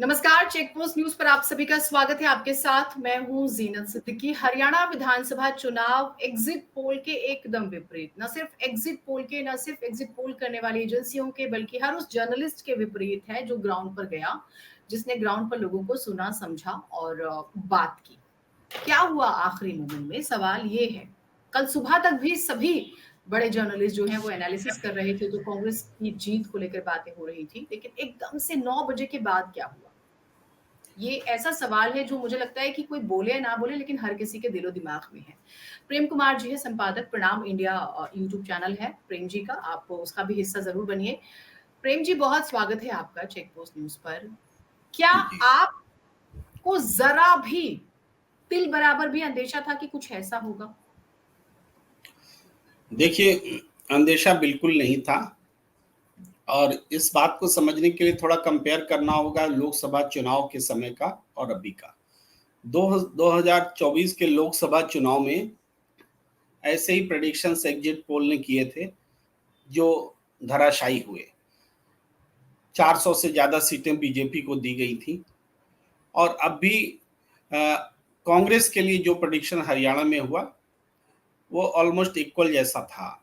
नमस्कार, check post news पर आप सभी का स्वागत है। आपके साथ मैं हूं जीनत सिद्दीकी। हरियाणा विधानसभा चुनाव एग्जिट पोल के एकदम विपरीत, न सिर्फ एग्जिट पोल के, न सिर्फ एग्जिट पोल करने वाली एजेंसियों के, बल्कि हर उस जर्नलिस्ट के विपरीत है जो ग्राउंड पर गया, जिसने ग्राउंड पर लोगों को सुना, समझा और बात की। क्या हुआ आखिरी मोमेंट में, सवाल ये है। कल सुबह तक भी सभी बड़े जर्नलिस्ट जो हैं वो एनालिसिस कर रहे थे, तो कांग्रेस की जीत को लेकर बातें हो रही थी, लेकिन एकदम से 9 बजे के बाद क्या हुआ? ये ऐसा सवाल है जो मुझे लगता है कि कोई बोले या ना बोले, लेकिन हर किसी के दिलो दिमाग में है। प्रेम कुमार जी है संपादक प्रणाम इंडिया यूट्यूब चैनल है प्रेम जी का, आप उसका भी हिस्सा ज़रूर बनिए। प्रेम जी, बहुत स्वागत है आपका चेक पोस्ट न्यूज़ पर। क्या जी। आपको ज़रा भी तिल बराबर भी अंदेशा था कि कुछ ऐसा होगा? देखिए, अंदेशा बिल्कुल नहीं था और इस बात को समझने के लिए थोड़ा कंपेयर करना होगा लोकसभा चुनाव के समय का और अभी का। 2024 के लोकसभा चुनाव में ऐसे ही प्रेडिक्शंस एग्जिट पोल ने किए थे जो धराशायी हुए। 400 से ज़्यादा सीटें बीजेपी को दी गई थी और अब भी कांग्रेस के लिए जो प्रेडिक्शन हरियाणा में हुआ वो ऑलमोस्ट इक्वल जैसा था।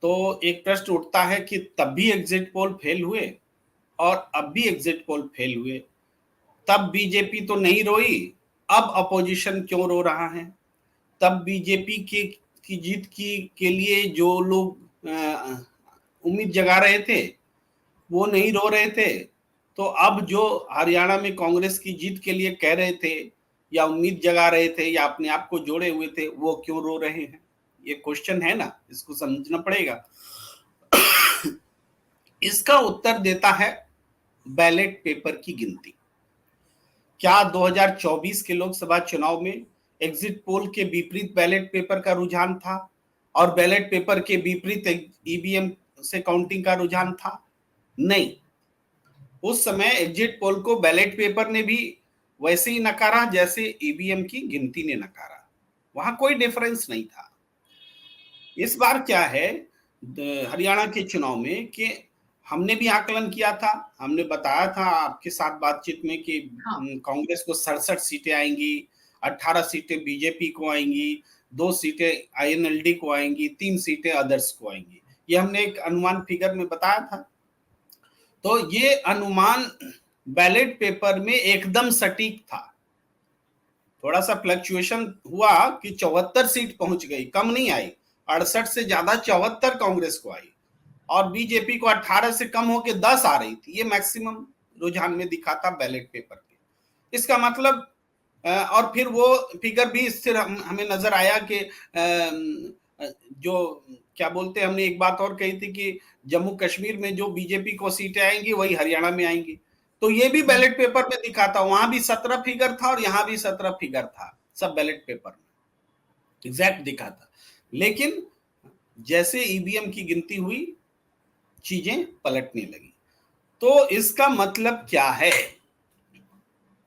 तो एक प्रश्न उठता है कि तब भी एग्जिट पोल फेल हुए और अब भी एग्जिट पोल फेल हुए। तब बीजेपी तो नहीं रोई, अब अपोजिशन क्यों रो रहा है? तब बीजेपी की जीत की के लिए जो लोग उम्मीद जगा रहे थे वो नहीं रो रहे थे, तो अब जो हरियाणा में कांग्रेस की जीत के लिए कह रहे थे या उम्मीद जगा रहे थे या अपने आप को जोड़े हुए थे वो क्यों रो रहे हैं? ये क्वेश्चन है ना, इसको समझना पड़ेगा। इसका उत्तर देता है बैलेट पेपर की गिनती। क्या 2024 के लोकसभा चुनाव में एग्जिट पोल के विपरीत बैलेट पेपर का रुझान था और बैलेट पेपर के विपरीत ईवीएम से काउंटिंग का रुझान था? नहीं। उस समय एग्जिट पोल को बैलेट पेपर ने भी वैसे ही नकारा जैसे ईवीएम की गिनती ने नकारा। वहां कोई डिफरेंस नहीं था। इस बार क्या है हरियाणा के चुनाव में कि हमने भी आकलन किया था, हमने बताया था आपके साथ बातचीत में कि हाँ। कांग्रेस को 67 सीटें आएंगी, 18 सीटें बीजेपी को आएंगी, 2 सीटें आईएनएलडी को आएंगी, 3 सीटें अदर्स को आएंगी। ये हमने एक अनुमान फिगर में बताया था। तो ये अनुमान बैलेट पेपर में एकदम सटीक था। थोड़ा सा फ्लक्चुएशन हुआ कि 74 सीट पहुंच गई, कम नहीं आई। 68 से ज्यादा 74 कांग्रेस को आई और बीजेपी को 18 से कम होकर 10 आ रही थी। ये मैक्सिमम रुझान में दिखा था बैलेट पेपर पे। इसका मतलब और फिर वो फिगर भी इससे हमें नजर आया कि जो क्या बोलते हैं, हमने एक बात और कही थी कि जम्मू कश्मीर में जो बीजेपी को सीटें आएंगी वही हरियाणा में आएंगी। तो ये भी बैलेट पेपर में दिखा था, वहां भी 17 फिगर था और यहां भी 17 फिगर था, सब बैलेट पेपर में एग्जैक्ट दिखा था। लेकिन जैसे ईवीएम की गिनती हुई चीजें पलटने लगी। तो इसका मतलब क्या है?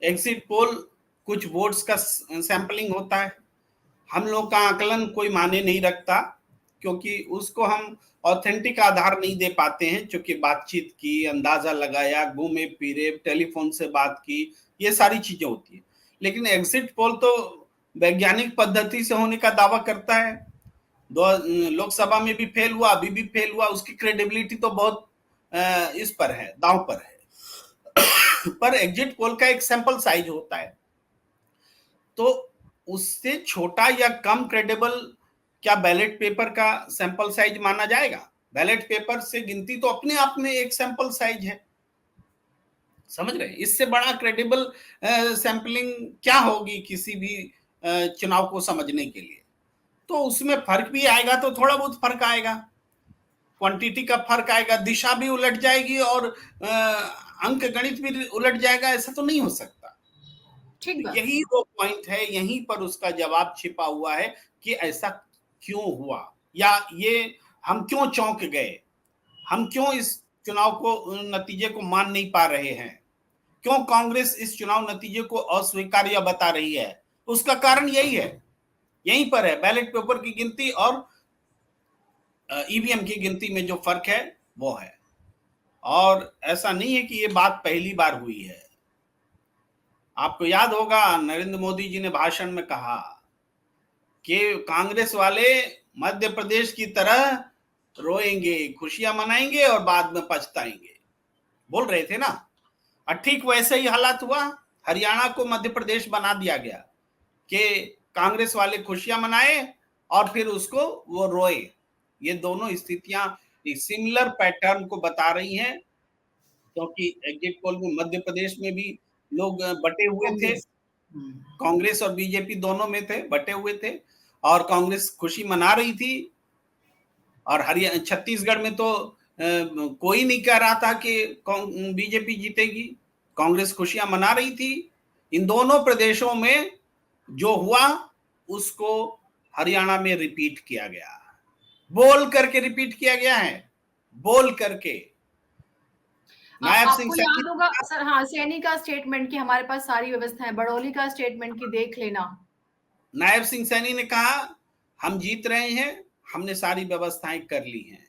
एग्जिट पोल कुछ वोट्स का सैंपलिंग होता है। हम लोग का आकलन कोई माने नहीं रखता क्योंकि उसको हम ऑथेंटिक आधार नहीं दे पाते हैं, क्योंकि बातचीत की, अंदाजा लगाया, घूमे फिरे, टेलीफोन से बात की, ये सारी चीजें होती है। लेकिन एग्जिट पोल तो वैज्ञानिक पद्धति से होने का दावा करता है। लोकसभा में भी फेल हुआ, अभी भी फेल हुआ, उसकी क्रेडिबिलिटी तो बहुत इस पर है, दांव पर है। पर एग्जिट पोल का एक सैंपल साइज होता है, तो उससे छोटा या कम क्रेडिबल क्या बैलेट पेपर का सैंपल साइज माना जाएगा? बैलेट पेपर से गिनती तो अपने आप में एक सैंपल साइज है, समझ रहे? इससे बड़ा क्रेडिबल सैंपलिंग क्या होगी किसी भी चुनाव को समझने के लिए? तो उसमें फर्क भी आएगा, तो थोड़ा बहुत फर्क आएगा, क्वांटिटी का फर्क आएगा, दिशा भी उलट जाएगी और अंक गणित भी उलट जाएगा। ऐसा तो नहीं हो सकता। ठीक तो बात। यही वो पॉइंट है, यहीं पर उसका जवाब छिपा हुआ है कि ऐसा क्यों हुआ या ये हम क्यों चौंक गए, हम क्यों इस चुनाव को नतीजे को मान नहीं पा रहे हैं, क्यों कांग्रेस इस चुनाव नतीजे को अस्वीकार्य बता रही है। उसका कारण यही है, यहीं पर है, बैलेट पेपर की गिनती और ईवीएम की गिनती में जो फर्क है वो है। और ऐसा नहीं है कि ये बात पहली बार हुई है, आपको याद होगा नरेंद्र मोदी जी ने भाषण में कहा कि कांग्रेस वाले मध्य प्रदेश की तरह रोएंगे, खुशियां मनाएंगे और बाद में पछताएंगे, बोल रहे थे ना। और ठीक वैसे ही हालात हुआ। हरियाणा को मध्य प्रदेश बना दिया गया कि कांग्रेस वाले खुशियां मनाए और फिर उसको वो रोए। ये दोनों स्थितियां सिमिलर पैटर्न को बता रही हैं, क्योंकि एग्जिट पोल में मध्य प्रदेश में भी लोग बटे हुए थे, कांग्रेस। हम्म। कांग्रेस और बीजेपी दोनों में थे, बटे हुए थे, और कांग्रेस खुशी मना रही थी। और हरियाणा छत्तीसगढ़ में तो कोई नहीं कह रहा था कि बीजेपी जीतेगी, कांग्रेस खुशियां मना रही थी। इन दोनों प्रदेशों में जो हुआ उसको हरियाणा में रिपीट किया गया, बोल करके रिपीट किया गया है, बोल करके। नायब सिंह आपको सैनी, याद होगा सर, हाँ, सैनी का स्टेटमेंट कि हमारे पास सारी व्यवस्था है, बड़ौली का स्टेटमेंट कि देख लेना। नायब सिंह सैनी ने कहा हम जीत रहे हैं, हमने सारी व्यवस्थाएं कर ली हैं।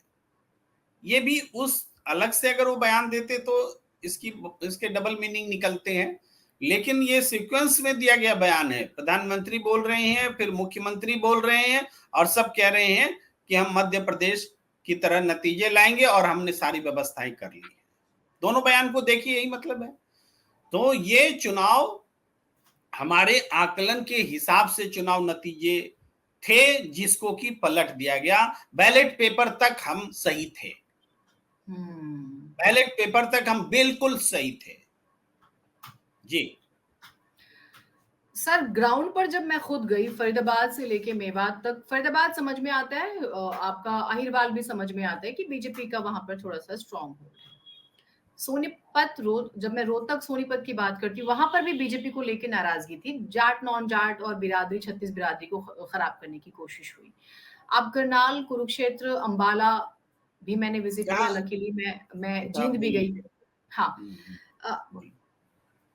ये भी उस अलग से अगर वो बयान देते तो इसके डबल मीनिंग निकलते हैं, लेकिन ये सीक्वेंस में दिया गया बयान है। प्रधानमंत्री बोल रहे हैं, फिर मुख्यमंत्री बोल रहे हैं, और सब कह रहे हैं कि हम मध्य प्रदेश की तरह नतीजे लाएंगे और हमने सारी व्यवस्थाएं कर ली है। दोनों बयान को देखिए, यही मतलब है। तो ये चुनाव हमारे आकलन के हिसाब से चुनाव नतीजे थे, जिसको कि पलट दिया गया। बैलेट पेपर तक हम सही थे, बैलेट पेपर तक हम बिल्कुल सही थे जी। सर, ग्राउंड पर जब मैं खुद गई फरीदाबाद से लेके मेवात तक, फरीदाबाद समझ में आता है, आपका अहिरवाल भी समझ में आता है कि बीजेपी का वहां पर थोड़ा सा स्ट्रांग होल्ड है। सोनीपत जब मैं रोहतक सोनीपत की बात करती हूँ, वहां पर भी बीजेपी को लेके नाराजगी थी, जाट नॉन जाट और बिरादरी, छत्तीस बिरादरी को खराब करने की कोशिश हुई। अब करनाल, कुरुक्षेत्र, अंबाला भी मैंने विजिट किया, लकीली मैं जींद भी गई। हाँ।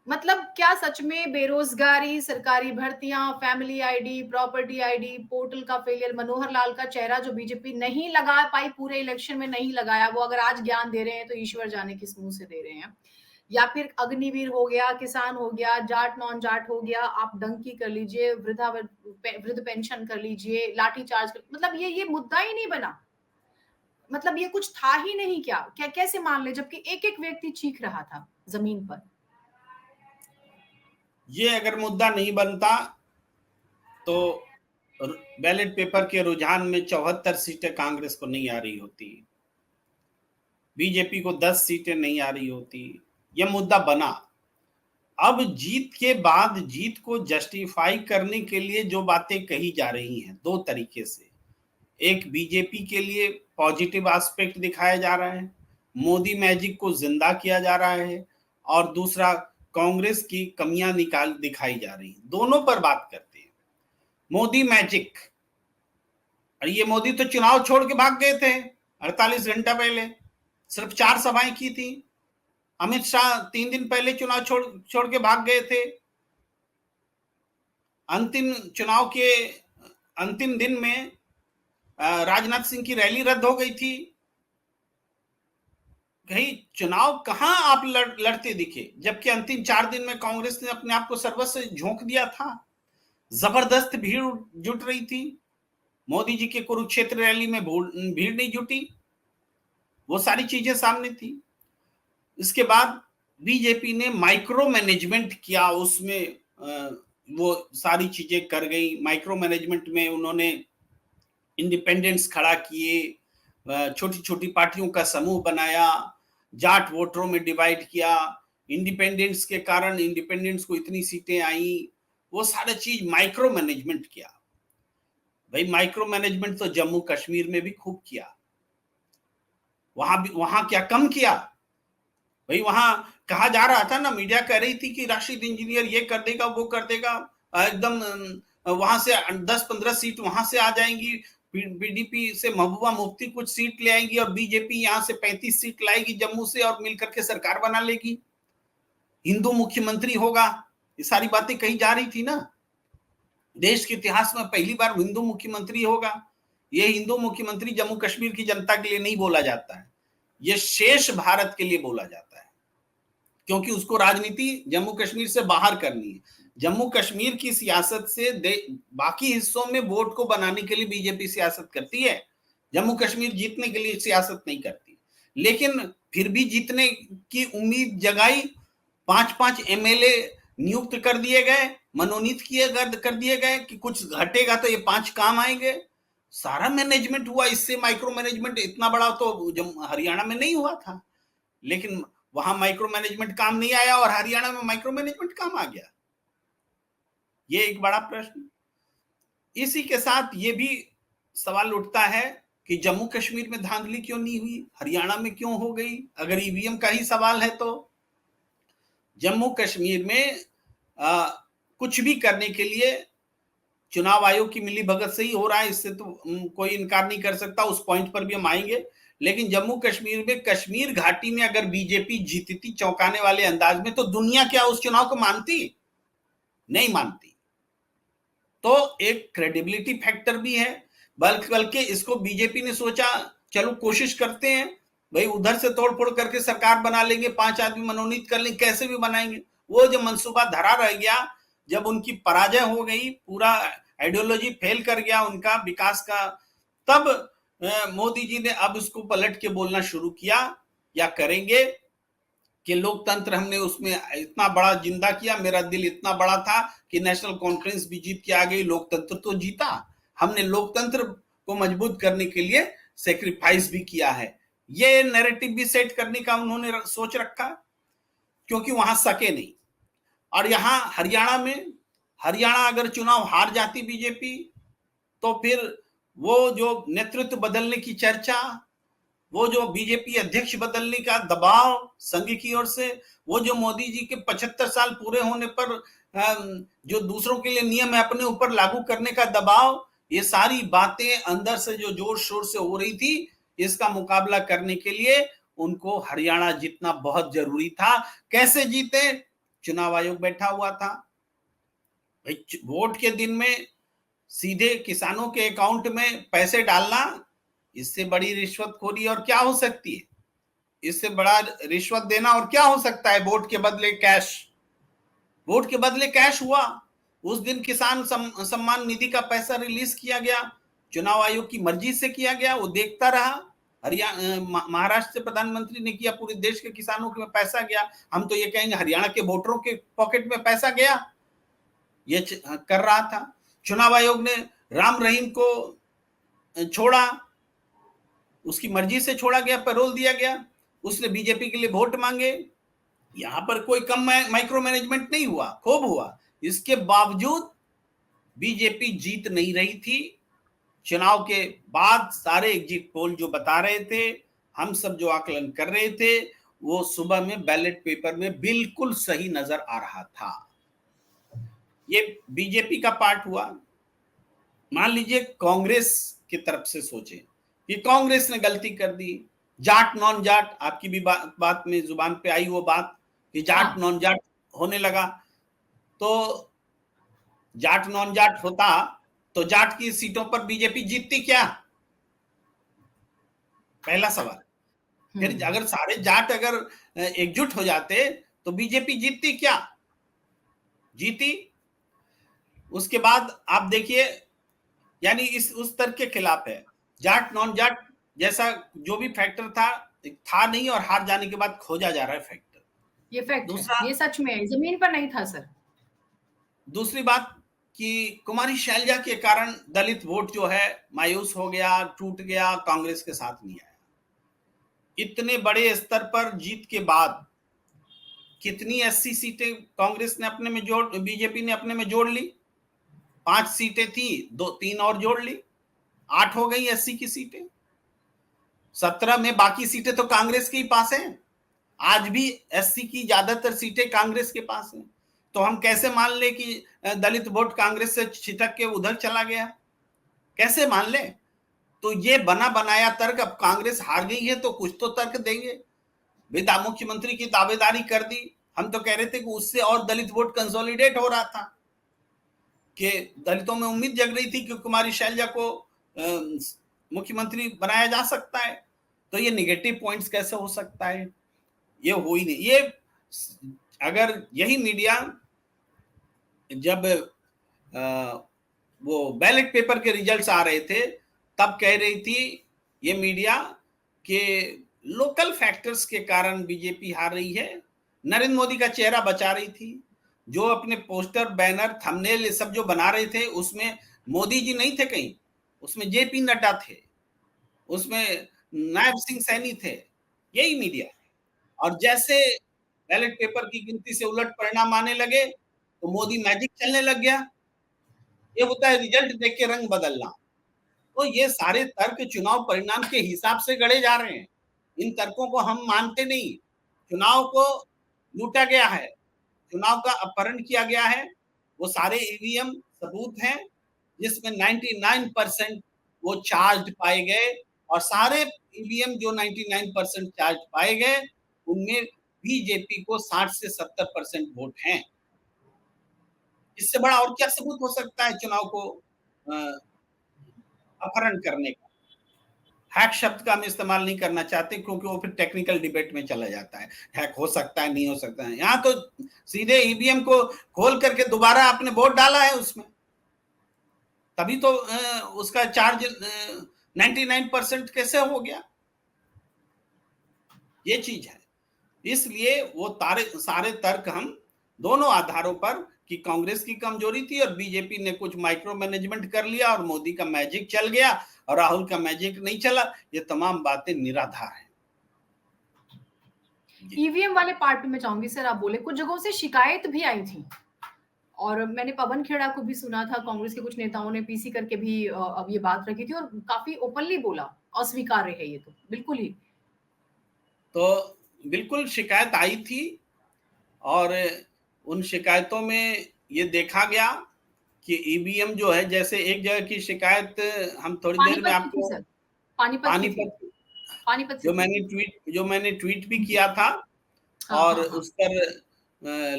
मतलब क्या सच में बेरोजगारी, सरकारी भर्तियां, family ID, property ID, portal का फेलियर, मनोहर लाल का चेहरा जो बीजेपी नहीं लगा पाई पूरे इलेक्शन में, नहीं लगाया, वो अगर आज ज्ञान दे रहे हैं तो ईश्वर जाने किस मुंह से दे रहे हैं। या फिर अग्निवीर हो गया, किसान हो गया, जाट नॉन जाट हो गया, आप डंकी कर लीजिए, वृद्ध पेंशन कर लीजिए, लाठी चार्ज कर, मतलब ये मुद्दा ही नहीं बना। मतलब ये कुछ था ही नहीं, क्या क्या कैसे मान ले, जबकि एक एक व्यक्ति चीख रहा था जमीन पर। ये अगर मुद्दा नहीं बनता तो बैलेट पेपर के रुझान में 74 सीटें कांग्रेस को नहीं आ रही होती, बीजेपी को 10 सीटें नहीं आ रही होती। यह मुद्दा बना। अब जीत के बाद जीत को जस्टिफाई करने के लिए जो बातें कही जा रही हैं, दो तरीके से। एक, बीजेपी के लिए पॉजिटिव एस्पेक्ट दिखाया जा रहा है, मोदी मैजिक को जिंदा किया जा रहा है, और दूसरा, कांग्रेस की कमियां दिखाई जा रही हैं। दोनों पर बात करते हैं। मोदी मैजिक, और ये मोदी तो चुनाव छोड़ के भाग गए थे 48 घंटा पहले, सिर्फ 4 सभाएं की थी। अमित शाह 3 दिन पहले चुनाव छोड़ के भाग गए थे। अंतिम चुनाव के अंतिम दिन में राजनाथ सिंह की रैली रद्द हो गई थी। कहीं चुनाव कहां आप लड़ते दिखे, जबकि अंतिम 4 दिन में कांग्रेस ने अपने आप को सर्वस्व झोंक दिया था। जबरदस्त भीड़ जुट रही थी। मोदी जी के कुरुक्षेत्र रैली में भीड़ नहीं जुटी, वो सारी चीजें सामने थी। इसके बाद बीजेपी ने माइक्रो मैनेजमेंट किया, उसमें वो सारी चीजें कर गई। माइक्रो मैनेजमेंट में उन्होंने इंडिपेंडेंस खड़ा किए, छोटी छोटी पार्टियों का समूह बनाया, जाट वोटरों में डिवाइड किया। इंडिपेंडेंस के कारण इंडिपेंडेंस को इतनी सीटें आई, वो सारा चीज माइक्रो मैनेजमेंट किया। भाई माइक्रो मैनेजमेंट तो जम्मू कश्मीर में भी खूब किया। वहां क्या कम किया? भाई वहां कहा जा रहा था ना, मीडिया कह रही थी कि राशिद इंजीनियर ये कर देगा, वो कर देगा, एकदम वहां से 10-15 सीट वहां से आ जाएंगी, पीडीपी से महबूबा मुफ्ती कुछ सीट ले आएंगी, और बीजेपी यहां से 35 सीट लाएगी जम्मू से, और मिलकर के सरकार बना लेगी, हिंदू मुख्यमंत्री होगा। ये सारी बातें कही जा रही थी ना। देश के इतिहास में पहली बार हिंदू मुख्यमंत्री होगा। ये हिंदू मुख्यमंत्री जम्मू कश्मीर की जनता के लिए नहीं बोला जाता है, ये शेष भारत के लिए बोला जाता है, क्योंकि उसको राजनीति जम्मू कश्मीर से बाहर करनी है। जम्मू कश्मीर की सियासत से बाकी हिस्सों में वोट को बनाने के लिए बीजेपी सियासत करती है, जम्मू कश्मीर जीतने के लिए सियासत नहीं करती। लेकिन फिर भी जीतने की उम्मीद जगाई, 5-5 एमएलए नियुक्त कर दिए गए, मनोनीत कर दिए गए कि कुछ घटेगा तो ये 5 काम आएंगे। सारा मैनेजमेंट हुआ, इससे माइक्रो मैनेजमेंट इतना बड़ा तो हरियाणा में नहीं हुआ था, लेकिन वहां माइक्रो मैनेजमेंट काम नहीं आया और हरियाणा में माइक्रो मैनेजमेंट काम आ गया। ये एक बड़ा प्रश्न। इसी के साथ ये भी सवाल उठता है कि जम्मू कश्मीर में धांधली क्यों नहीं हुई, हरियाणा में क्यों हो गई? अगर ईवीएम का ही सवाल है तो जम्मू कश्मीर में कुछ भी करने के लिए चुनाव आयोग की मिलीभगत से ही हो रहा है, इससे तो कोई इनकार नहीं कर सकता, उस पॉइंट पर भी हम आएंगे। लेकिन जम्मू कश्मीर में कश्मीर घाटी में अगर बीजेपी जीतती चौंकाने वाले अंदाज में, तो दुनिया क्या उस चुनाव को मानती? नहीं मानती। तो एक क्रेडिबिलिटी फैक्टर भी है। बल्कि इसको बीजेपी ने सोचा चलो कोशिश करते हैं भाई, उधर से तोड़फोड़ करके सरकार बना लेंगे, 5 आदमी मनोनीत कर लेंगे, कैसे भी बनाएंगे। वो जो मंसूबा धरा रह गया, जब उनकी पराजय हो गई, पूरा आइडियोलॉजी फेल कर गया उनका विकास का, तब मोदी जी ने अब उसको पलट के बोलना शुरू किया या करेंगे कि लोकतंत्र हमने उसमें इतना बड़ा जिंदा किया, मेरा दिल इतना बड़ा था कि नेशनल कॉन्फ्रेंस भी जीत के आ गई, लोकतंत्र तो जीता, हमने लोकतंत्र को मजबूत करने के लिए सेक्रीफाइस भी किया है। ये नैरेटिव भी सेट करने का उन्होंने सोच रखा, क्योंकि वहां सके नहीं। और यहां हरियाणा अगर चुनाव हार जाती बीजेपी, तो फिर वो जो नेतृत्व बदलने की चर्चा, वो जो बीजेपी अध्यक्ष बदलने का दबाव संघ की ओर से, वो जो मोदी जी के 75 साल पूरे होने पर जो दूसरों के लिए नियम है अपने ऊपर लागू करने का दबाव, ये सारी बातें अंदर से जो जोर शोर से हो रही थी, इसका मुकाबला करने के लिए उनको हरियाणा जीतना बहुत जरूरी था। कैसे जीते? चुनाव आयोग बैठा हुआ था, वोट के दिन में सीधे किसानों के अकाउंट में पैसे डालना, इससे बड़ी रिश्वतखोरी और क्या हो सकती है? इससे बड़ा रिश्वत देना और क्या हो सकता है? वोट के बदले कैश हुआ। उस दिन किसान सम्मान निधि का पैसा रिलीज किया गया, चुनाव आयोग की मर्जी से किया गया, वो देखता रहा। महाराष्ट्र से प्रधानमंत्री ने किया, पूरे देश के किसानों के पैसा गया। हम तो ये कहेंगे हरियाणा के वोटरों के पॉकेट में पैसा गया, ये कर रहा था। चुनाव आयोग ने राम रहीम को छोड़ा, उसकी मर्जी से छोड़ा गया, पैरोल दिया गया, उसने बीजेपी के लिए वोट मांगे। यहां पर कोई कम माइक्रो मैनेजमेंट नहीं हुआ, खूब हुआ। इसके बावजूद बीजेपी जीत नहीं रही थी। चुनाव के बाद सारे एग्जिट पोल जो बता रहे थे, हम सब जो आकलन कर रहे थे, वो सुबह में बैलेट पेपर में बिल्कुल सही नजर आ रहा था। ये बीजेपी का पार्ट हुआ। मान लीजिए कांग्रेस की तरफ से सोचे कि कांग्रेस ने गलती कर दी, जाट नॉन जाट, आपकी भी बात में जुबान पे आई वो बात कि जाट नॉन जाट होने लगा। तो जाट नॉन जाट होता तो जाट की सीटों पर बीजेपी जीतती क्या? पहला सवाल। फिर अगर सारे जाट अगर एकजुट हो जाते तो बीजेपी जीतती क्या? जीती। उसके बाद आप देखिए, यानी उस तर्क के खिलाफ है। जाट नॉन जाट जैसा जो भी फैक्टर था नहीं, और हार जाने के बाद खोजा जा रहा है फैक्टर। ये फैक्ट है, ये सच में जमीन पर नहीं था सर। दूसरी बात कि कुमारी शैलजा के कारण दलित वोट जो है मायूस हो गया, टूट गया, कांग्रेस के साथ नहीं आया। इतने बड़े स्तर पर जीत के बाद कितनी 80 सीटें कांग्रेस ने अपने में बीजेपी ने अपने में जोड़ ली। 5 सीटें थी, 3 और जोड़ ली, 8 हो गई 80 की सीटें। 17 में बाकी सीटें तो कांग्रेस के ही पास हैं। आज भी 80 की ज्यादातर सीटें कांग्रेस के पास हैं। तो हम कैसे मान ले कि दलित वोट कांग्रेस से छिटक के उधर चला गया? कैसे मान ले? तो ये बना बनाया तर्क, अब कांग्रेस हार गई है तो कुछ तो तर्क देंगे। बेटा मुख्यमंत्री की दावेदारी कर दी, हम तो कह रहे थे कि उससे और दलित वोट कंसोलिडेट हो रहा था, कि दलितों में उम्मीद जग रही थी कि कुमारी शैलजा को मुख्यमंत्री बनाया जा सकता है। तो ये नेगेटिव पॉइंट्स कैसे हो सकता है? ये हो ही नहीं। ये अगर यही मीडिया जब वो बैलेट पेपर के रिजल्ट्स आ रहे थे तब कह रही थी ये मीडिया कि लोकल फैक्टर्स के कारण बीजेपी हार रही है, नरेंद्र मोदी का चेहरा बचा रही थी। जो अपने पोस्टर, बैनर, थंबनेल ये सब जो बना रहे थे उसमें मोदी जी नहीं थे कहीं, उसमें जेपी नड्डा थे, उसमें नायब सिंह सैनी थे, यही मीडिया। और जैसे बैलेट पेपर की गिनती से उलट परिणाम आने लगे तो मोदी मैजिक चलने लग गया। ये होता है रिजल्ट देख के रंग बदलना। तो ये सारे तर्क चुनाव परिणाम के हिसाब से गढ़े जा रहे हैं, इन तर्कों को हम मानते नहीं। चुनाव को लूटा गया है, चुनाव का अपहरण किया गया है। वो सारे ईवीएम सबूत हैं जिसमें 99% वो चार्ज पाए गए, और सारे ईवीएम जो 99% चार्ज पाए गए उनमें बीजेपी को 60 से 70% वोट हैं। इससे बड़ा और क्या सबूत हो सकता है चुनाव को अपहरण करने का। हैक शब्द का हम इस्तेमाल नहीं करना चाहते क्योंकि वो फिर टेक्निकल डिबेट में चला जाता है। हैक हो सकता है, नहीं हो सकता है। यहाँ तो सीधे ईवीएम को खोल करके दोबारा आपने वोट डाला है उसमें, तभी तो उसका चार्ज 99% कैसे हो गया, ये चीज है। इसलिए वो सारे तर्क हम दोनों आधारों पर कि कांग्रेस की कमजोरी थी और बीजेपी ने कुछ माइक्रो मैनेजमेंट कर लिया और मोदी का मैजिक चल गया और राहुल का मैजिक नहीं चला, ये तमाम बातें निराधार हैं। ईवीएम वाले पार्ट में चाहूंगी सर, आप बोले कुछ जगहों से शिकायत भी आई थी और मैंने पवन खेड़ा को भी सुना था, कांग्रेस के कुछ नेताओं ने पीसी करके भी अब ये बात रखी थी और काफी ओपनली बोला अस्वीकार्य है ये तो बिल्कुल ही। तो बिल्कुल शिकायत आई थी और उन शिकायतों में ये देखा गया कि ईवीएम जो है, जैसे एक जगह की शिकायत हम थोड़ी देर में आपको पानीपत जो मैंने ट्वीट भी किया था और उस पर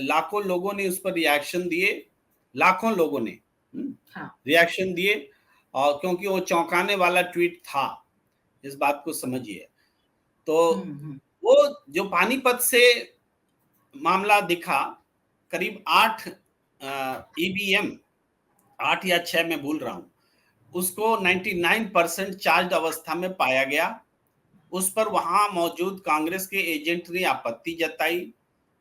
लाखों लोगों ने उस पर रिएक्शन दिए, लाखों लोगों ने रिएक्शन दिए, और क्योंकि वो चौंकाने वाला ट्वीट था, इस बात को समझिए। तो वो जो पानीपत से मामला दिखा, करीब 8 ईवीएम, 8 या 6 मैं भूल रहा हूं, उसको 99% चार्ज अवस्था में पाया गया। उस पर वहां मौजूद कांग्रेस के एजेंट ने आपत्ति जताई,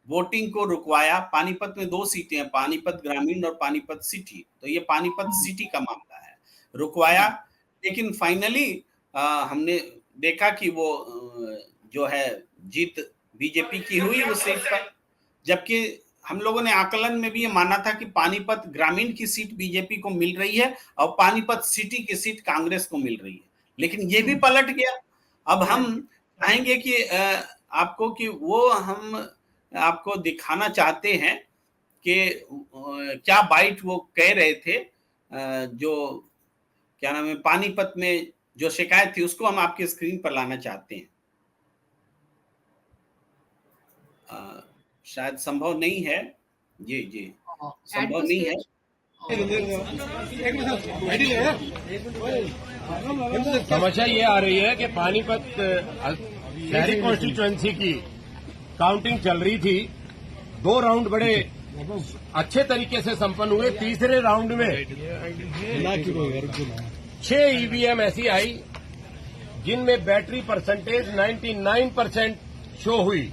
वोटिंग को रुकवाया। पानीपत में 2 सीटें हैं, पानीपत ग्रामीण और पानीपत सिटी, तो ये पानीपत सिटी का मामला है, रुकवाया। लेकिन फाइनली हमने देखा कि वो जो है जीत बीजेपी की हुई उस सीट पर, जबकि हम लोगों ने आकलन में भी ये माना था कि पानीपत ग्रामीण की सीट बीजेपी को मिल रही है और पानीपत सिटी की सीट कांग्रेस को मिल रही है, लेकिन ये भी पलट गया। अब हम चाहेंगे कि आपको कि वो हम आपको दिखाना चाहते हैं कि क्या बाइट वो कह रहे थे, जो क्या नाम है, पानीपत में जो शिकायत थी उसको हम आपके स्क्रीन पर लाना चाहते हैं। शायद संभव नहीं है, जी संभव नहीं है। समस्या ये आ रही है कि पानीपत शहरी कॉन्स्टिट्यूएंसी की काउंटिंग चल रही थी, 2 राउंड बड़े अच्छे तरीके से संपन्न हुए। तीसरे राउंड में 6 ईवीएम ऐसी आई जिनमें बैटरी परसेंटेज 99% शो हुई,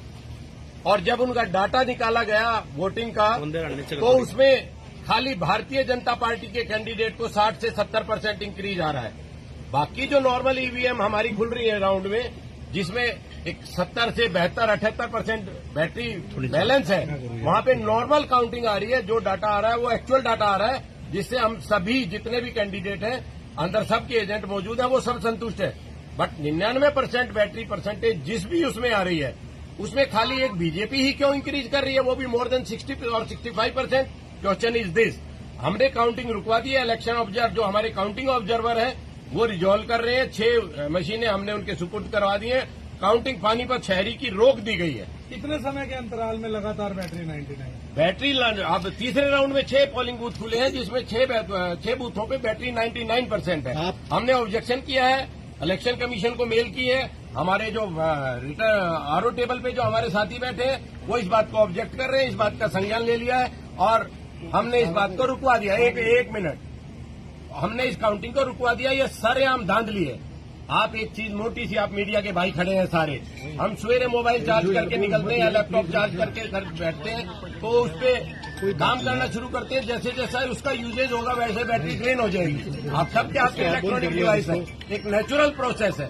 और जब उनका डाटा निकाला गया वोटिंग का तो उसमें खाली भारतीय जनता पार्टी के कैंडिडेट को 60 से 70% इंक्रीज आ रहा है। बाकी जो नॉर्मल ईवीएम हमारी खुल रही है राउंड में, जिसमें एक 70 से 72-78% बैटरी बैलेंस है, वहां पे नॉर्मल काउंटिंग आ रही है। जो डाटा आ रहा है वो एक्चुअल डाटा आ रहा है, जिससे हम सभी जितने भी कैंडिडेट हैं अंदर सबके एजेंट मौजूद है, वो सब संतुष्ट है। बट 99% बैटरी परसेंटेज जिस भी उसमें आ रही है, उसमें खाली एक बीजेपी ही क्यों इंक्रीज कर रही है, वो भी मोर देन 60 और 65%। क्वेश्चन इज दिस, हमने काउंटिंग रुकवा दी है। इलेक्शन ऑब्जर्वर जो हमारे काउंटिंग ऑब्जर्वर है वो रिजॉल्व कर रहे हैं। 6 मशीनें हमने उनके सुपुर्द करवा दी हैं। काउंटिंग पानीपत शहरी की रोक दी गई है। कितने समय के अंतराल में लगातार बैटरी 99? बैटरी अब तीसरे राउंड में 6 पोलिंग बूथ खुले हैं, जिसमें 6 बूथों पे बैटरी 99% है। हमने ऑब्जेक्शन किया है, इलेक्शन कमीशन को मेल की है, हमारे जो आरओ टेबल पे जो हमारे साथी बैठे हैं वो इस बात को ऑब्जेक्ट कर रहे हैं, इस बात का संज्ञान ले लिया है और हमने इस बात को रुकवा दिया। एक मिनट, हमने इस काउंटिंग को रुकवा दिया। ये सरेआम धांधली है। आप एक चीज मोटी सी, आप मीडिया के भाई खड़े हैं सारे, हम सवेरे मोबाइल चार्ज करके निकलते हैं या लैपटॉप चार्ज करके घर बैठते हैं तो उस पे काम करना शुरू करते हैं। जैसे जैसा उसका यूजेज होगा वैसे बैटरी ड्रेन हो जाएगी। आप सबके हाथ में इलेक्ट्रॉनिक डिवाइस है, एक नेचुरल प्रोसेस है।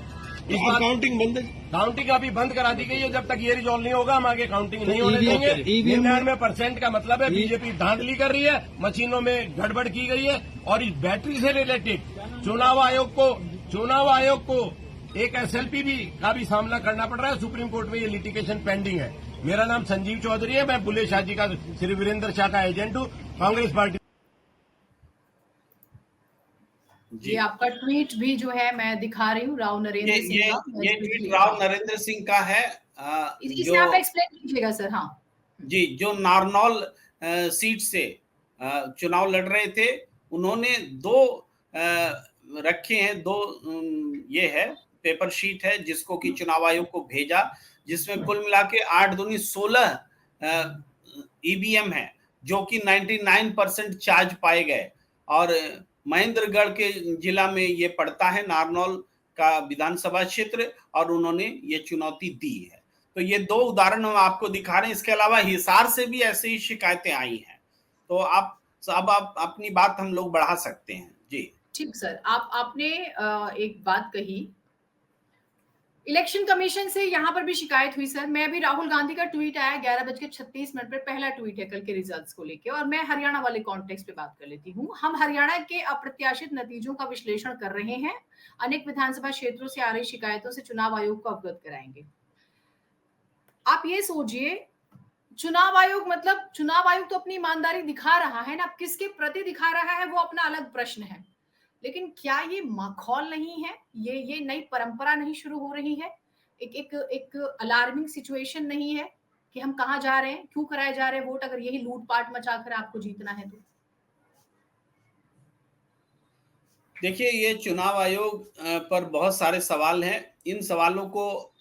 इस बार काउंटिंग बंद है, काउंटिंग अभी बंद करा दी गई है। जब तक ये रिजॉल्व नहीं होगा हम आगे काउंटिंग नहीं होने देंगे। 99% का मतलब है बीजेपी धांधली कर रही है, मशीनों में गड़बड़ की गई है और इस बैटरी से रिलेटेड चुनाव आयोग को एक एसएलपी का भी सामना करना पड़ रहा है। सुप्रीम कोर्ट में ये लिटिगेशन पेंडिंग है। मेरा नाम संजीव चौधरी है, मैं बुल्ले शाह जी का श्री वीरेंद्र शाह का एजेंट हूँ, कांग्रेस पार्टी। ये आपका ट्वीट भी जो है मैं दिखा रही हूँ, राव नरेंद्र सिंह का। ये ट्वीट राव नरेंद्र सिंह का है। इसे आप एक्सप्लेन कीजिएगा सर। हाँ जी, जो नारनौल सीट से चुनाव लड़ रहे थे, उन्होंने दो रखे हैं, दो ये है पेपर शीट है जिसको कि चुनाव आयोग को भेजा, जिसमें कुल मिला के 8 दूनी 16 ईवीएम है जो कि 99% चार्ज पाए गए। और महेंद्रगढ़ के जिला में ये पड़ता है, नारनौल का विधानसभा क्षेत्र, और उन्होंने ये चुनौती दी है। तो ये दो उदाहरण हम आपको दिखा रहे हैं। इसके अलावा हिसार से भी ऐसे ही शिकायतें आई हैं। तो आप अपनी बात हम लोग बढ़ा सकते हैं। जी ठीक सर, आपने एक बात कही, इलेक्शन कमीशन से यहाँ पर भी शिकायत हुई सर। मैं अभी राहुल गांधी का ट्वीट आया 11:36 पर, पहला ट्वीट है कल के रिजल्ट्स को लेके, और मैं हरियाणा वाले कॉन्टेक्स्ट पे बात कर लेती हूँ। हम हरियाणा के अप्रत्याशित नतीजों का विश्लेषण कर रहे हैं, अनेक विधानसभा क्षेत्रों से आ रही शिकायतों से चुनाव आयोग को अवगत कराएंगे। आप ये सोचिए, चुनाव आयोग मतलब चुनाव आयोग तो अपनी ईमानदारी दिखा रहा है ना, किसके प्रति दिखा रहा है वो अपना अलग प्रश्न है, लेकिन क्या ये माखौल नहीं है, ये नई परंपरा नहीं शुरू हो रही है, एक अलार्मिंग सिचुएशन नहीं है कि हम कहां जा रहे हैं, क्यों कराए जा रहे हैं वोट, अगर यही लूटपाट मचाकर आपको जीतना है तो? देखिए, ये चुनाव आयोग पर बहुत सारे सवाल हैं। इन सवालों को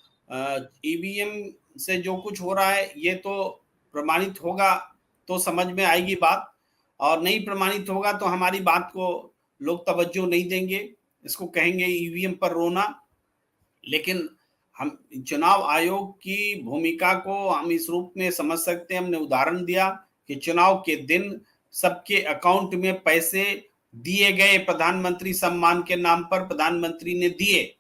ईवीएम से जो कुछ हो रहा है ये तो प्रमाणित होगा तो समझ में आएगी बात, और नहीं प्रमाणित होगा तो हमारी बात को लोग तवज्जो नहीं देंगे, इसको कहेंगे ईवीएम पर रोना। लेकिन हम चुनाव आयोग की भूमिका को हम इस रूप में समझ सकते हैं। हमने उदाहरण दिया कि चुनाव के दिन सबके अकाउंट में पैसे दिए गए, प्रधानमंत्री सम्मान के नाम पर प्रधानमंत्री ने दिए,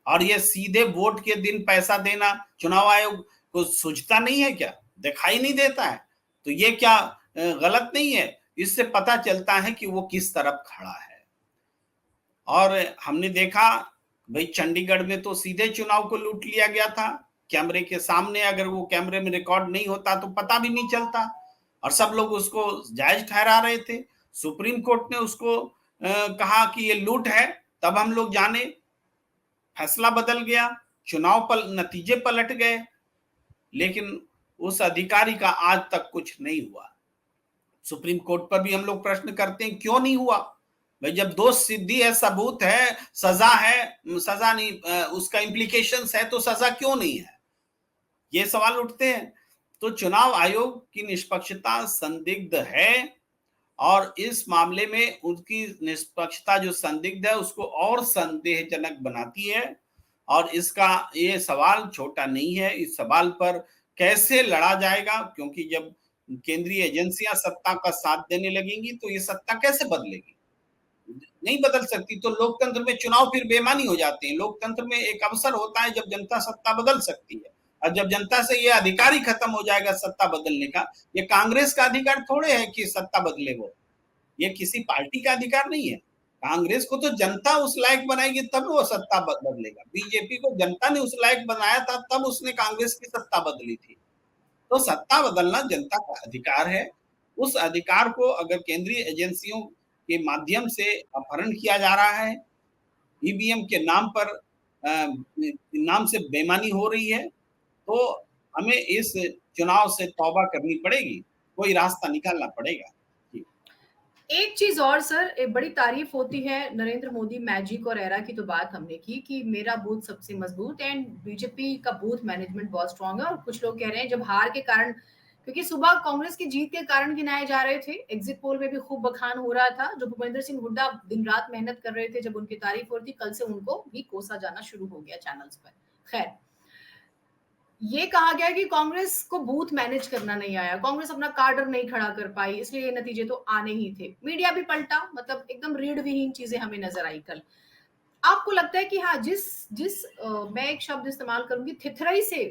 और ये सीधे वोट के दिन पैसा देना चुनाव आयोग को सूझता नहीं है क्या, दिखाई नहीं देता है? तो ये क्या गलत नहीं है? इससे पता चलता है कि वो किस तरफ खड़ा है। और हमने देखा भाई, चंडीगढ़ में तो सीधे चुनाव को लूट लिया गया था कैमरे के सामने। अगर वो कैमरे में रिकॉर्ड नहीं होता तो पता भी नहीं चलता, और सब लोग उसको जायज ठहरा रहे थे। सुप्रीम कोर्ट ने उसको कहा कि ये लूट है, तब हम लोग जाने, फैसला बदल गया, चुनाव पर नतीजे पलट गए, लेकिन उस अधिकारी का आज तक कुछ नहीं हुआ। सुप्रीम कोर्ट पर भी हम लोग प्रश्न करते हैं क्यों नहीं हुआ भाई? जब दोष सिद्धि है, सबूत है, सजा है, सजा नहीं, उसका इम्प्लीकेशंस है, तो सजा क्यों नहीं है? ये सवाल उठते हैं। तो चुनाव आयोग की निष्पक्षता संदिग्ध है, और इस मामले में उनकी निष्पक्षता जो संदिग्ध है उसको और संदेहजनक बनाती है। और इसका ये सवाल छोटा नहीं है। इस सवाल पर कैसे लड़ा जाएगा, क्योंकि जब केंद्रीय एजेंसियां सत्ता का साथ देने लगेंगी तो ये सत्ता कैसे बदलेगी? नहीं बदल सकती। तो लोकतंत्र में चुनाव फिर बेमानी हो जाते हैं। लोकतंत्र में एक अवसर होता है जब जनता सत्ता बदल सकती है, और जब जनता से ये अधिकार ही खत्म हो जाएगा सत्ता बदलने का, ये कांग्रेस का अधिकार थोड़े है कि सत्ता बदले, वो ये किसी पार्टी का अधिकार नहीं है। कांग्रेस को तो जनता उस लायक बनाएगी तब वो सत्ता बदलेगा। बीजेपी को जनता ने उस लायक बनाया था तब उसने कांग्रेस की सत्ता बदली थी। तो सत्ता बदलना जनता का अधिकार है। उस अधिकार को अगर केंद्रीय एजेंसियों के माध्यम से अपहरण किया जा रहा है, ईवीएम के नाम पर नाम से बेईमानी हो रही है, तो हमें इस चुनाव से तौबा करनी पड़ेगी, कोई रास्ता निकालना पड़ेगा। एक चीज और सर, एक बड़ी तारीफ होती है नरेंद्र मोदी मैजिक और एरा की, तो बात हमने की कि मेरा बूथ सबसे मजबूत, एंड बीजेपी का बूथ मैनेजमेंट बहुत स्ट्रांग है। और कुछ लोग कह रहे हैं जब हार के कारण, क्योंकि सुबह कांग्रेस की जीत के कारण गिनाए जा रहे थे, एग्जिट पोल में भी खूब बखान हो रहा था, जो भूपेंद्र सिंह हुड्डा दिन रात मेहनत कर रहे थे, जब उनकी तारीफ हो रही थी, कल से उनको भी कोसा जाना शुरू हो गया चैनल्स पर। खैर, ये कहा गया कि कांग्रेस को बूथ मैनेज करना नहीं आया, कांग्रेस अपना कार्डर नहीं खड़ा कर पाई, इसलिए ये नतीजे तो आने ही थे। मीडिया भी पलटा, मतलब एकदम रीढ़ विहीन चीजें हमें नजर आई कल। आपको लगता है कि हाँ, जिस जिस मैं एक शब्द इस्तेमाल करूंगी, थिथराई से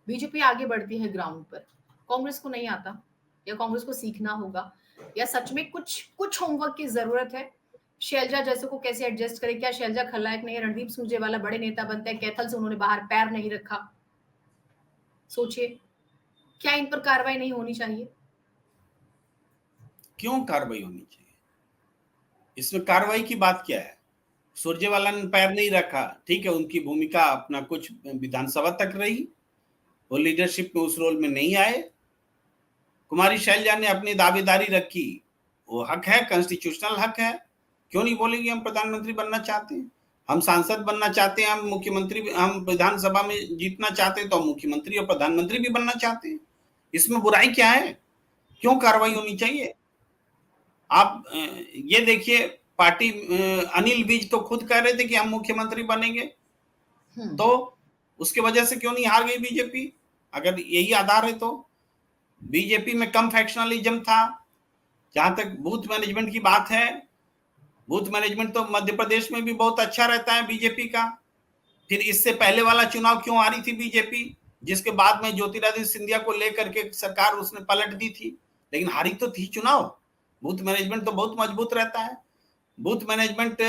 बीजेपी आगे बढ़ती है ग्राउंड पर, कांग्रेस को नहीं आता, या कांग्रेस को सीखना होगा, या सच में कुछ कुछ होमवर्क की जरूरत है? शैलजा जैसे को कैसे एडजस्ट करे? क्या शैलजा खलनायक नहीं है? रणदीप सुरजेवाला बड़े नेता बनता है, कैथल से उन्होंने बाहर पैर नहीं रखा। सोचिए, क्या इन पर कार्रवाई नहीं होनी चाहिए? क्यों कार्रवाई होनी चाहिए? इसमें कार्रवाई की बात क्या है? सुरजेवाला ने पैर नहीं रखा, ठीक है, उनकी भूमिका अपना कुछ विधानसभा तक रही, वो लीडरशिप में उस रोल में नहीं आए। कुमारी शैलजा ने अपनी दावेदारी रखी, वो हक है, कॉन्स्टिट्यूशनल हक है। क्यों नहीं बोलेंगे हम प्रधानमंत्री बनना चाहते हैं, हम सांसद बनना चाहते हैं, हम मुख्यमंत्री, हम विधानसभा में जीतना चाहते हैं, तो हम मुख्यमंत्री और प्रधानमंत्री भी बनना चाहते हैं। इसमें बुराई क्या है? क्यों कार्रवाई होनी चाहिए? आप ये देखिए, पार्टी अनिल विज तो खुद कह रहे थे कि हम मुख्यमंत्री बनेंगे, तो उसके वजह से क्यों नहीं हार गई बीजेपी? अगर यही आधार है तो बीजेपी में कम फैक्शनलिज्म था। जहां तक बूथ मैनेजमेंट की बात है, बूथ मैनेजमेंट तो मध्य प्रदेश में भी बहुत अच्छा रहता है बीजेपी का। फिर इससे पहले वाला चुनाव क्यों हारी थी बीजेपी, जिसके बाद में ज्योतिरादित्य सिंधिया को लेकर के सरकार उसने पलट दी थी, लेकिन हारी तो थी चुनाव। बूथ मैनेजमेंट तो बहुत मजबूत रहता है। बूथ मैनेजमेंट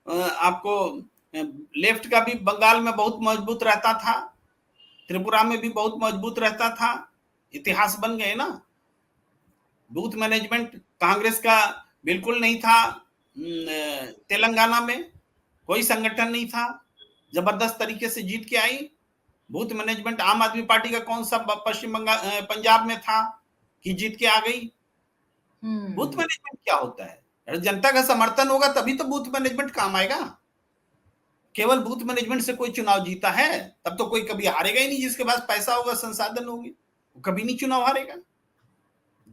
आपको लेफ्ट का भी बंगाल में बहुत मजबूत रहता था, त्रिपुरा में भी बहुत मजबूत रहता था, इतिहास बन गए ना। बूथ मैनेजमेंट कांग्रेस का बिल्कुल नहीं था, तेलंगाना में कोई संगठन नहीं था, जबरदस्त तरीके से जीत के आई। बूथ मैनेजमेंट आम आदमी पार्टी का कौन सा पश्चिम बंगाल पंजाब में था कि जीत के आ गई? बूथ मैनेजमेंट क्या होता है? अरे जनता का समर्थन होगा तभी तो बूथ मैनेजमेंट काम आएगा। केवल बूथ मैनेजमेंट से कोई चुनाव जीता है तब तो कोई कभी हारेगा ही नहीं। जिसके पास पैसा होगा, संसाधन होंगे, वो कभी नहीं चुनाव हारेगा।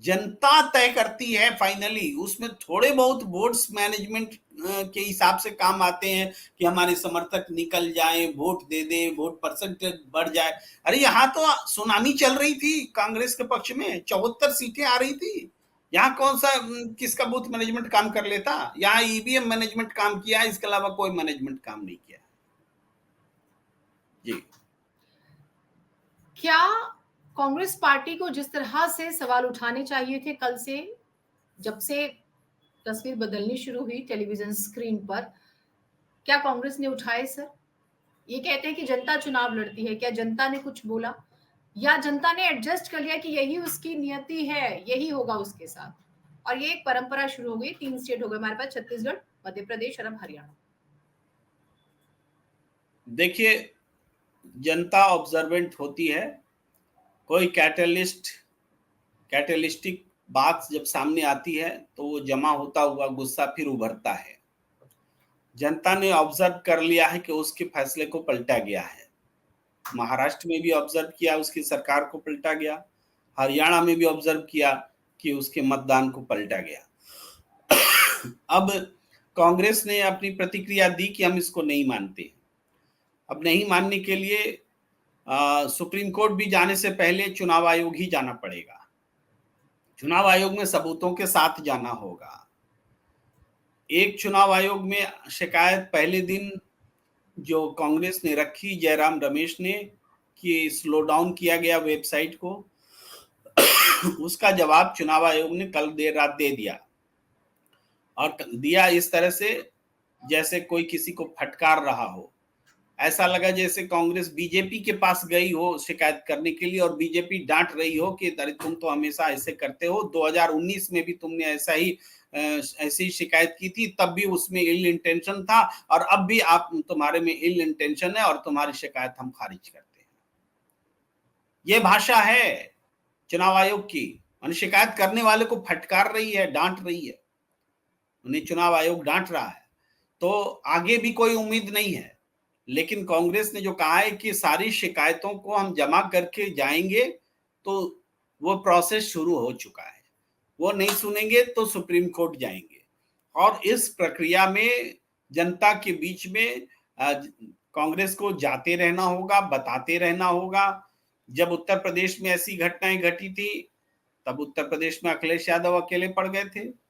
जनता तय करती है फाइनली, उसमें थोड़े बहुत वोट्स मैनेजमेंट के हिसाब से काम आते हैं कि हमारे समर्थक निकल जाएं, वोट दे दें, वोट परसेंटेज बढ़ जाए। अरे यहाँ तो सुनामी चल रही थी कांग्रेस के पक्ष में, 74 सीटें आ रही थी। यहाँ कौन सा किसका बूथ मैनेजमेंट काम कर लेता? यहाँ ईवीएम मैनेजमेंट काम किया, इसके अलावा कोई मैनेजमेंट काम नहीं किया। जी, क्या कांग्रेस पार्टी को जिस तरह से सवाल उठाने चाहिए थे कल से, जब से तस्वीर बदलनी शुरू हुई टेलीविजन स्क्रीन पर, क्या कांग्रेस ने उठाए सर? ये कहते हैं कि जनता चुनाव लड़ती है, क्या जनता ने कुछ बोला, या जनता ने एडजस्ट कर लिया कि यही उसकी नियति है, यही होगा उसके साथ, और ये एक परंपरा शुरू हो गई? 3 स्टेट हो गए हमारे पास, छत्तीसगढ़, मध्य प्रदेश और अब हरियाणा। देखिए, जनता ऑब्जर्वेंट होती है। कोई कैटलिस्टिक बात जब सामने आती है तो वो जमा होता हुआ गुस्सा फिर उभरता है। जनता ने ऑब्जर्व कर लिया है कि उसके फैसले को पलटा गया है। महाराष्ट्र में भी ऑब्जर्व किया, उसकी सरकार को पलटा गया। हरियाणा में भी ऑब्जर्व किया कि उसके मतदान को पलटा गया। अब कांग्रेस ने अपनी प्रतिक्रिया दी कि हम इसको नहीं मानते। अब नहीं मानने के लिए सुप्रीम कोर्ट भी जाने से पहले चुनाव आयोग ही जाना पड़ेगा। चुनाव आयोग में सबूतों के साथ जाना होगा। एक चुनाव आयोग में शिकायत पहले दिन जो कांग्रेस ने रखी, जयराम रमेश ने, कि स्लो डाउन किया गया वेबसाइट को, उसका जवाब चुनाव आयोग ने कल देर रात दे दिया, और दिया इस तरह से जैसे कोई किसी को फटकार रहा हो। ऐसा लगा जैसे कांग्रेस बीजेपी के पास गई हो शिकायत करने के लिए, और बीजेपी डांट रही हो कि अरे तुम तो हमेशा ऐसे करते हो, 2019 में भी तुमने ऐसी शिकायत की थी, तब भी उसमें इल इंटेंशन था, और अब भी तुम्हारे में इल इंटेंशन है और तुम्हारी शिकायत हम खारिज करते हैं। ये भाषा है चुनाव आयोग की, शिकायत करने वाले को फटकार रही है, डांट रही है। उन्हें चुनाव आयोग डांट रहा है, तो आगे भी कोई उम्मीद नहीं है। लेकिन कांग्रेस ने जो कहा है कि सारी शिकायतों को हम जमा करके जाएंगे, तो वो प्रोसेस शुरू हो चुका है। वो नहीं सुनेंगे तो सुप्रीम कोर्ट जाएंगे, और इस प्रक्रिया में जनता के बीच में कांग्रेस को जाते रहना होगा, बताते रहना होगा। जब उत्तर प्रदेश में ऐसी घटनाएं घटी थी, तब उत्तर प्रदेश में अखिलेश यादव अकेले पड़ गए थे।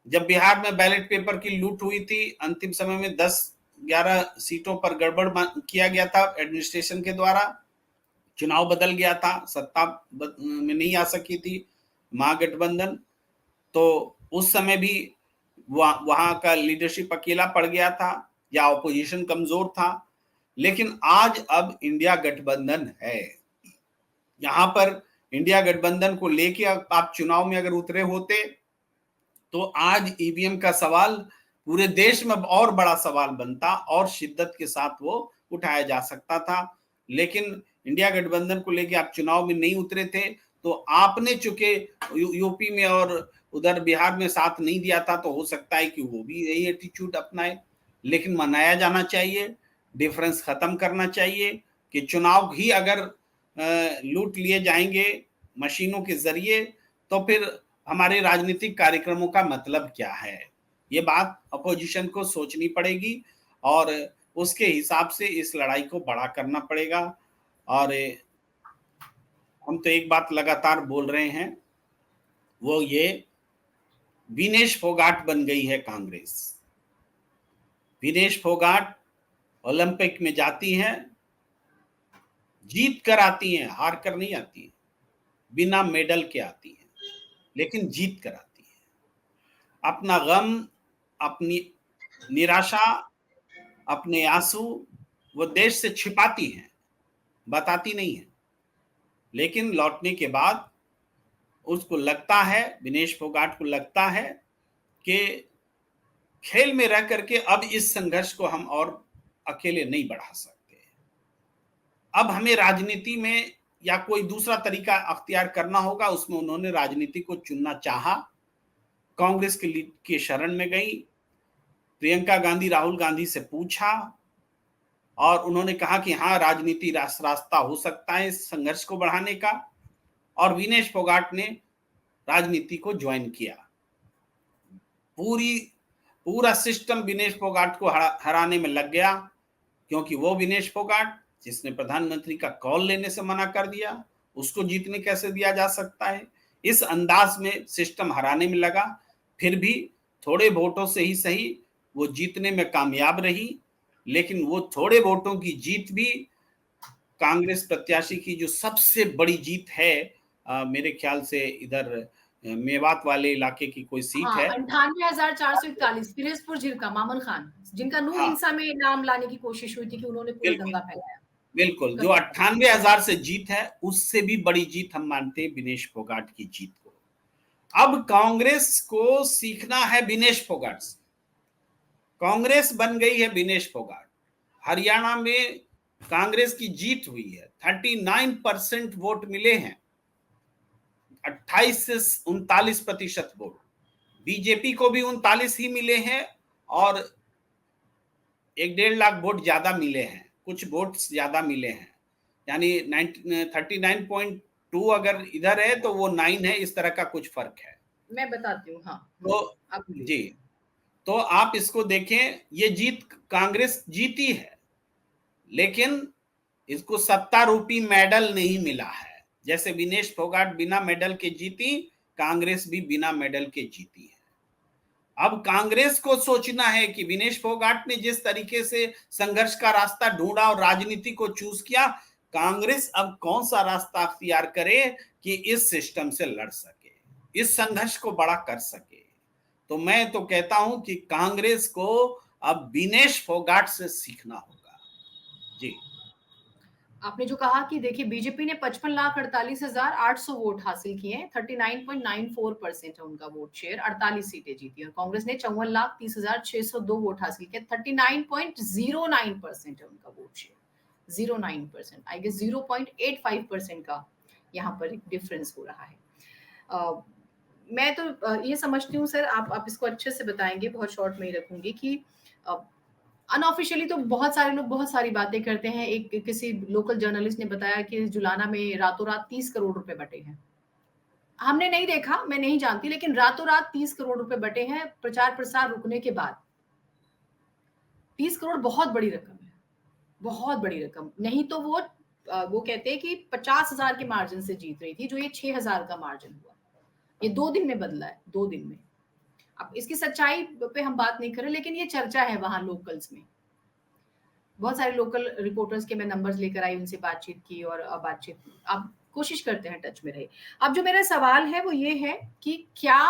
जब बिहार में बैलेट पेपर की लूट हुई थी, अंतिम समय में 10-11 सीटों पर गड़बड़ किया गया था एडमिनिस्ट्रेशन के द्वारा, चुनाव बदल गया था, सत्ता में नहीं आ सकी थी महागठबंधन, तो उस समय भी वहां का लीडरशिप अकेला पड़ गया था या ऑपोजिशन कमजोर था। लेकिन आज अब इंडिया गठबंधन है। यहां पर इंडिया गठबंधन को लेके आप चुनाव में अगर उतरे होते, तो आज ईवीएम का सवाल पूरे देश में और बड़ा सवाल बनता और शिद्दत के साथ वो उठाया जा सकता था। लेकिन इंडिया गठबंधन को लेके आप चुनाव में नहीं उतरे थे, तो आपने चूंकि यूपी में और उधर बिहार में साथ नहीं दिया था, तो हो सकता है कि वो भी यही एटीट्यूड अपनाए। लेकिन मनाया जाना चाहिए, डिफरेंस खत्म करना चाहिए कि चुनाव ही अगर लूट लिए जाएंगे मशीनों के जरिए, तो फिर हमारे राजनीतिक कार्यक्रमों का मतलब क्या है। ये बात अपोजिशन को सोचनी पड़ेगी और उसके हिसाब से इस लड़ाई को बड़ा करना पड़ेगा। और हम तो एक बात लगातार बोल रहे हैं, वो ये विनेश फोगाट बन गई है कांग्रेस। विनेश फोगाट ओलंपिक में जाती हैं, जीत कर आती हैं, हार कर नहीं आती हैं, बिना मेडल के आती हैं, लेकिन जीत कर आती हैं। अपना गम, अपनी निराशा, अपने आंसू वो देश से छिपाती हैं, बताती नहीं है। लेकिन लौटने के बाद उसको लगता है, विनेश फोगाट को लगता है कि खेल में रह करके अब इस संघर्ष को हम और अकेले नहीं बढ़ा सकते। अब हमें राजनीति में या कोई दूसरा तरीका अख्तियार करना होगा। उसमें उन्होंने राजनीति को चुनना चाहा, कांग्रेस के शरण में गई, प्रियंका गांधी राहुल गांधी से पूछा और उन्होंने कहा कि हाँ, राजनीति रास्ता हो सकता है इस संघर्ष को बढ़ाने का, और विनेश फोगाट ने राजनीति को ज्वाइन किया। पूरा सिस्टम विनेश फोगाट को हराने में लग गया, क्योंकि वो विनेश फोगाट जिसने प्रधानमंत्री का कॉल लेने से मना कर दिया, उसको जीतने कैसे दिया जा सकता है। इस अंदाज में सिस्टम हराने में लगा। फिर भी थोड़े वोटों से ही सही वो जीतने में कामयाब रही, लेकिन वो थोड़े वोटों की जीत भी कांग्रेस प्रत्याशी की जो सबसे बड़ी जीत है, मेरे ख्याल से इधर मेवात वाले इलाके की कोई सीट है, 98,441 फिरोजपुर जिला मामन खान, जिनका नूर हिंसा में नाम लाने की कोशिश हुई थी कि उन्होंने पूरा दंगा फैलाया। बिल्कुल, जो 98,000 से जीत है, उससे भी बड़ी जीत हम मानते हैं विनेश फोगाट की जीत को। अब कांग्रेस को सीखना है विनेश फोगाट से। कांग्रेस बन गई है विनेश फोगाट। हरियाणा में कांग्रेस की जीत हुई है, 39% वोट मिले हैं, 28 से 39% वोट। बीजेपी को भी 39 ही मिले हैं और 1-1.5 लाख वोट ज्यादा मिले हैं, कुछ वोट ज्यादा मिले हैं, यानी 39.2 अगर इधर है तो वो 9 है, इस तरह का कुछ फर्क है। मैं बताती हूँ। हाँ, तो जी, तो आप इसको देखें, ये जीत कांग्रेस जीती है, लेकिन इसको सत्ता रूपी मेडल नहीं मिला है। जैसे विनेश फोगाट बिना मेडल के जीती, कांग्रेस भी बिना मेडल के जीती है। अब कांग्रेस को सोचना है कि विनेश फोगाट ने जिस तरीके से संघर्ष का रास्ता ढूंढा और राजनीति को चूज किया, कांग्रेस अब कौन सा रास्ता अख्तियार करे कि इस सिस्टम से लड़ सके, इस संघर्ष को बड़ा कर सके। तो मैं तो कहता हूं कि कांग्रेस को अब विनेश फोगाट से सीखना होगा। जी, आपने जो कहा कि देखिए बीजेपी ने 55,48,800 वोट हासिल किए हैं, 39.94% है उनका वोट शेयर, 48 सीटें जीती और कांग्रेस ने 54,30,602 वोट हासिल किए, 39.09% है उनका वोट शेयर, 09%, आई गेस 0.85% का यहाँ पर एक डिफरेंस हो रहा है। मैं तो ये समझती हूँ सर, आप इसको अच्छे से बताएँगे, बहुत शॉर्ट में ही रखूँगी कि अ, अनऑफिशियली तो बहुत सारे लोग बहुत सारी बातें करते हैं। एक किसी लोकल जर्नलिस्ट ने बताया कि जुलाना में रातों-रात 30 करोड़ रुपए बटे हैं। हमने नहीं देखा, मैं नहीं जानती, लेकिन रातों-रात 30 करोड़ रुपए बटे हैं प्रचार-प्रसार रुकने के बाद। 30 करोड़ बहुत बड़ी रकम है, बहुत बड़ी रकम। नहीं तो वो कहते हैं कि 50,000 के मार्जिन से जीत रही थी, जो ये 6,000 का मार्जिन हुआ। ये 2 दिन में बदला है, 2 दिन में। अब इसकी सच्चाई पे हम बात नहीं कर रहे, लेकिन ये चर्चा है वहाँ लोकल्स में। बहुत सारे लोकल रिपोर्टर्स के मैं नंबर्स लेकर आई, उनसे बातचीत की और बातचीत अब कोशिश करते हैं टच में रहे। अब जो मेरा सवाल है वो ये है कि क्या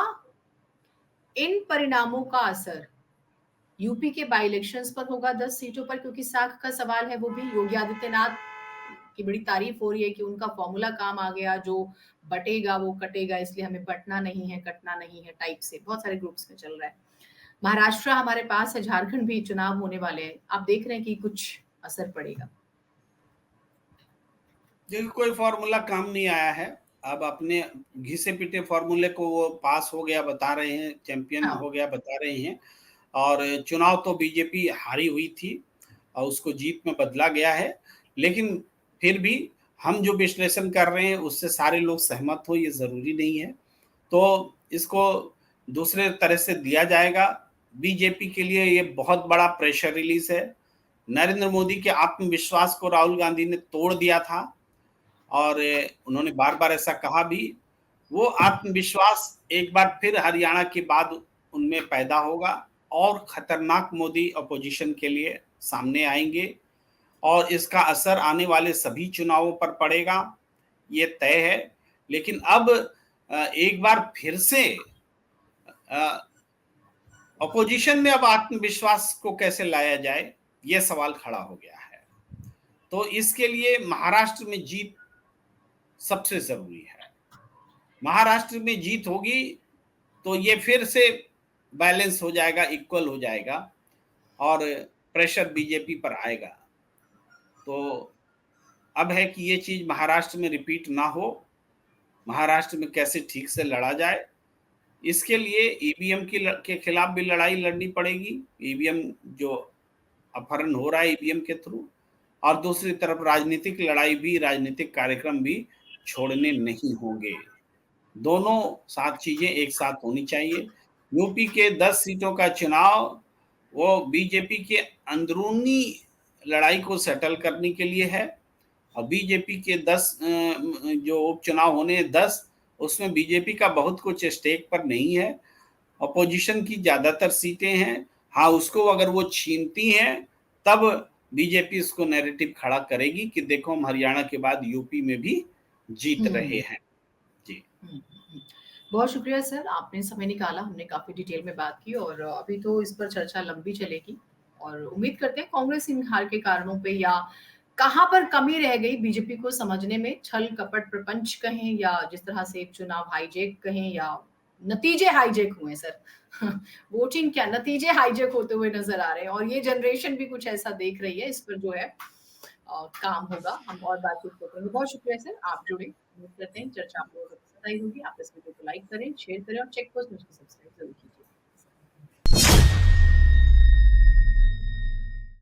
इन परिणामों का असर यूपी के बाई इलेक्शंस पर होगा 10 सीटों पर? क्योंकि साख का सवाल है वो भी। योगी आदित्यनाथ की बड़ी तारीफ हो रही है कि उनका फॉर्मूला काम आ गया, जो बटेगा वो कटेगा, इसलिए हमें बटना नहीं है, कटना नहीं है टाइप से बहुत सारे ग्रुप्स में चल रहा है। महाराष्ट्र हमारे पास है, झारखंड भी चुनाव होने वाले हैं। आप देख रहे हैं कि कुछ असर पड़ेगा? देखिए, कोई फॉर्मूला काम नहीं आया है। अब अपने घिसे पिटे फॉर्मूले को वो पास हो गया बता रहे हैं, चैंपियन हाँ। हो गया बता रहे हैं। और चुनाव तो बीजेपी हारी हुई थी और उसको जीत में बदला गया है। लेकिन फिर भी हम जो विश्लेषण कर रहे हैं उससे सारे लोग सहमत हो, ये जरूरी नहीं है। तो इसको दूसरे तरह से दिया जाएगा। बीजेपी के लिए ये बहुत बड़ा प्रेशर रिलीज है। नरेंद्र मोदी के आत्मविश्वास को राहुल गांधी ने तोड़ दिया था और उन्होंने बार बार ऐसा कहा भी। वो आत्मविश्वास एक बार फिर हरियाणा के बाद उनमें पैदा होगा और खतरनाक मोदी अपोजिशन के लिए सामने आएंगे और इसका असर आने वाले सभी चुनावों पर पड़ेगा, ये तय है। लेकिन अब एक बार फिर से अपोजिशन में अब आत्मविश्वास को कैसे लाया जाए, यह सवाल खड़ा हो गया है। तो इसके लिए महाराष्ट्र में जीत सबसे जरूरी है। महाराष्ट्र में जीत होगी तो ये फिर से बैलेंस हो जाएगा, इक्वल हो जाएगा और प्रेशर बीजेपी पर आएगा। तो अब है कि ये चीज महाराष्ट्र में रिपीट ना हो। महाराष्ट्र में कैसे ठीक से लड़ा जाए, इसके लिए ईवीएम के खिलाफ भी लड़ाई लड़नी पड़ेगी। ईवीएम जो अपहरण हो रहा है ईवीएम के थ्रू, और दूसरी तरफ राजनीतिक लड़ाई भी, राजनीतिक कार्यक्रम भी छोड़ने नहीं होंगे। दोनों साथ चीजें एक साथ होनी चाहिए। यूपी के 10 सीटों का चुनाव वो बीजेपी के अंदरूनी लड़ाई को सेटल करने के लिए है और बीजेपी के 10 जो उपचुनाव होने 10, उसमें बीजेपी का बहुत कुछ स्टेक पर नहीं है। अपोजिशन की ज्यादातर सीटें हैं। हाँ, उसको अगर वो छीनती हैं तब बीजेपी इसको नैरेटिव खड़ा करेगी कि देखो हम हरियाणा के बाद यूपी में भी जीत रहे हैं। जी, बहुत शुक्रिया सर, आपने समय निकाला, हमने काफी डिटेल में बात की और अभी तो इस पर चर्चा लंबी चलेगी और उम्मीद करते हैं कांग्रेस इन हार के कारणों पे या कहाँ पर कमी रह गई बीजेपी को समझने में, छल कपट प्रपंच कहें या जिस तरह से एक चुनाव हाईजैक कहें या नतीजे हाईजैक हुए सर। वोटिंग क्या, नतीजे हाईजैक होते हुए नजर आ रहे हैं और ये जनरेशन भी कुछ ऐसा देख रही है। इस पर जो है काम होगा, हम और बातचीत करते हैं। बहुत शुक्रिया सर, आप जुड़े। उम्मीद करते हैं चर्चा आप लोगों को पसंद आई होगी। आप इस वीडियो को लाइक करें, शेयर करें और चेक पोस्ट मुझको सब्सक्राइब जरूर कीजिए।